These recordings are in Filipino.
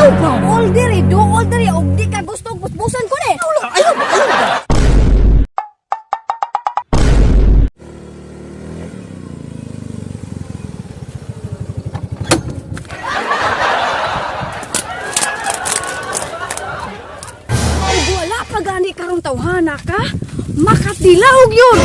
Ayaw ba? All diri, do all diri, og di ka gusto busbusan ko ni. Ayaw ba? Ay, wala pa gani karong tawhana ka. Makatilawog yun.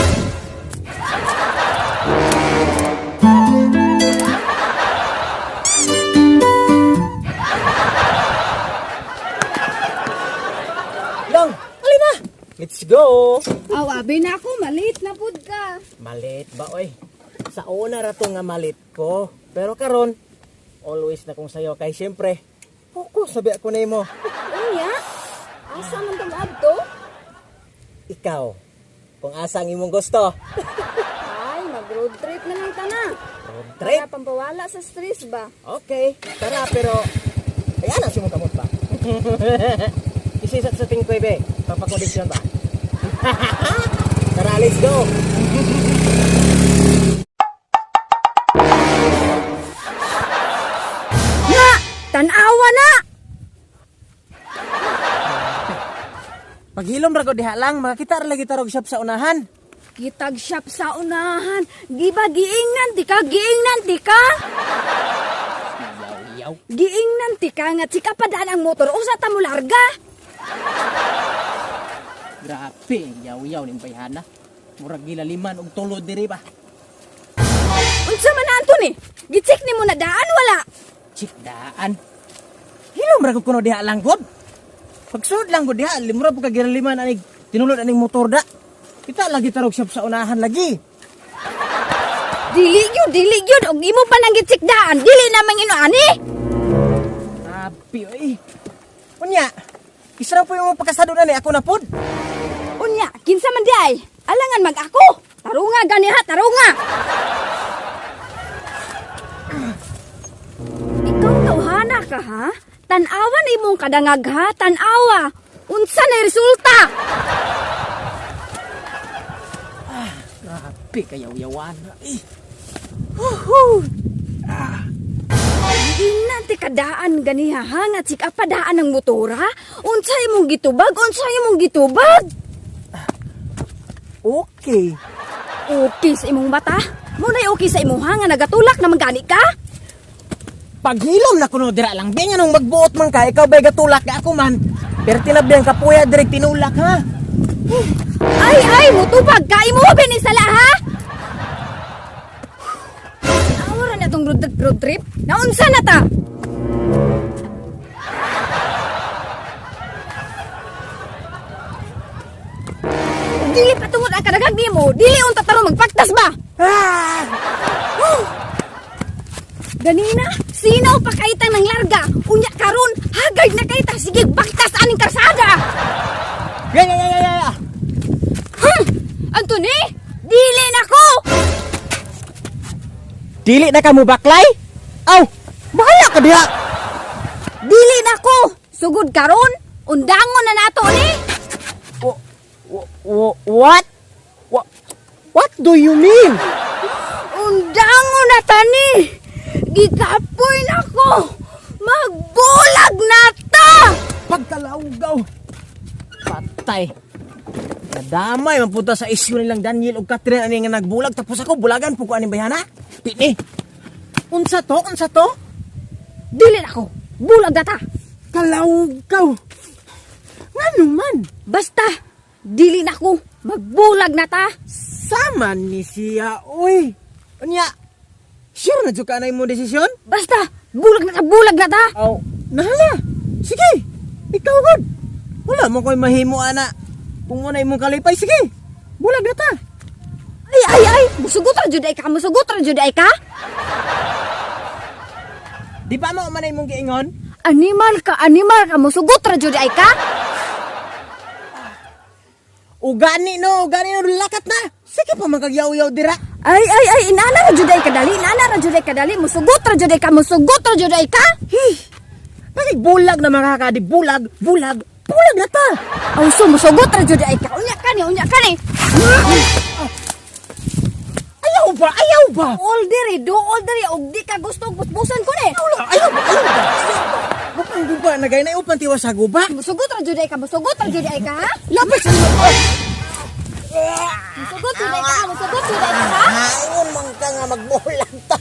Dong, alina. Let's go. Awabi na ako, malit na pud ka. Malit ba, oy? Sa una ra to nga malit ko. Pero karon, always na kong sayo. Kay siyempre, focus sabi ako na mo. Unya? Asa man tong adto? Ikaw, kung asa ang imong gusto. Ay, mag-road trip na lang tana. Road trip? Para pampawala sa stress ba? Okay, tara pero ayan ang sumukamot ba? Isisat sa ting kwebe, papakondisyon ba? Tara, let's go! Na! Tanawa na! Paghilom ra ko diha lang, makakita ra lagi tarog shop sa unahan. Kitag shop sa unahan. Di ba giingnan ti ka? Giingnan ti ka? Yaw. Giingnan ti ka nga tsika pa daan ang motor. Usa ta mo larga. Grabe, yaw ning bayhana. Murag gilaliman og tulod diri ba? Unsa man anto ni? Gitsik ni mo na daan wala. Chikdaan. Hilom ra ko kuno diha lang gud. Pagsunod lang gud diha, limura po ka gilaliman anig tinulod aning motor da. Kita lagi tarog shop sa unahan lagi. Dili yun. Og imo pa nang gitsik daan. Dili namang ino ani. Grabe, oy. Unya, isra po yung pagkasado na ni ako na pod. Unya, kinsa man di ay? Alangan mag ako. Tarunga ganiha, tarunga. Ikaw tawhana ka ha? Tanawan imong kadangag ha? Tanawa. Unsa na resulta? Grabe, kayaw-yawan na. Ingnan ti kadaan ganiha ha? Nga tsika pa daan ng motora? Unsa imong gitubag? Okay. Okay sa imong mata? Muna'y okay sa imong ha? Nga nagatulak na magani ka? Paghilom na kuno dira lang. Di nga nung magbuot man ka, ikaw ba'y gatulak ka ako man. Pero tinabdihan ka puya, direct tinulak ha. Ay, mutubag ka! Imo binisala ha? Awara na itong road trip? Naunsa na ta? Dili patungod ang kadagang mo. Dili unta tarong magpaktas ba? Ganina, sinaw pa kaitang ng larga. Unya karon, hagard na kaita. Sige, baktas aning karsada. Ya. Antony, dili na ko. Dili na ka mo baklay? Aw, bahala ka diha. Dili na ko. Sugod karon, undangon na nato ni. What? What do you mean? Undangon na tani. Gikapoy na ko. Magbulag na ta. Pagkalawgaw. Patay. Nadamay mapunta sa isyu nilang Daniel o Catherine ani nga nagbulag tapos ako bulagan po ko aning bayana. Pini. Unsa to? Dili na ko. Bulag na ta. Kalawgaw. Ngano man? Basta, dili na ko. Magbulag na ta. Sama ni siya, oy. Unya, sure na dyan ka na mo desisyon? Basta, bulag na ta. Aw, nahala. Sige, ikaw god. Wala mo ko'y mahimo, ana. Kung muna imong kalipay, sige. Bulag na ta. Ay. Musugot ra jud ay ka. Di ba mo man imong giingon? Animal ka. Musugot ra jud ay ka. Ugani no, lakat na. Sige pa magagyaw-yaw dira. Ay, inana ra jud ay kadali. Musugot ra jud ay ka. Pag bulag na makakadi, bulag na ta. Aw, so musugot ra jud ay ka. Unya ka ni. Ayaw ba? All diri, og di ka gusto busbusan ko ni. Ayaw ba? Bukang guba nagay na upan tiwas sa guba. Musugot ra jud ay ka, musugot ra jud ay ka ha? Lapit sa mo. Musugot jud ay ka, musugot jud ay ka ha? Ayun man ka nga magbulag ta.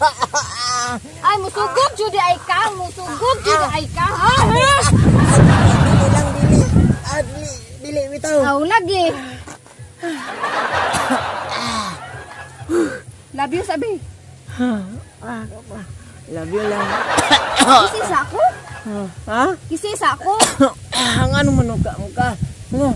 Ay musugot jud ay ka, musugot jud ay ka ha? Dili lang dili. Dili bitaw. Aw lagi. Love you sabi. Love you lang. Kisis ako? Ha? Kisis ako? Ang ano man ka mo ka. Ano?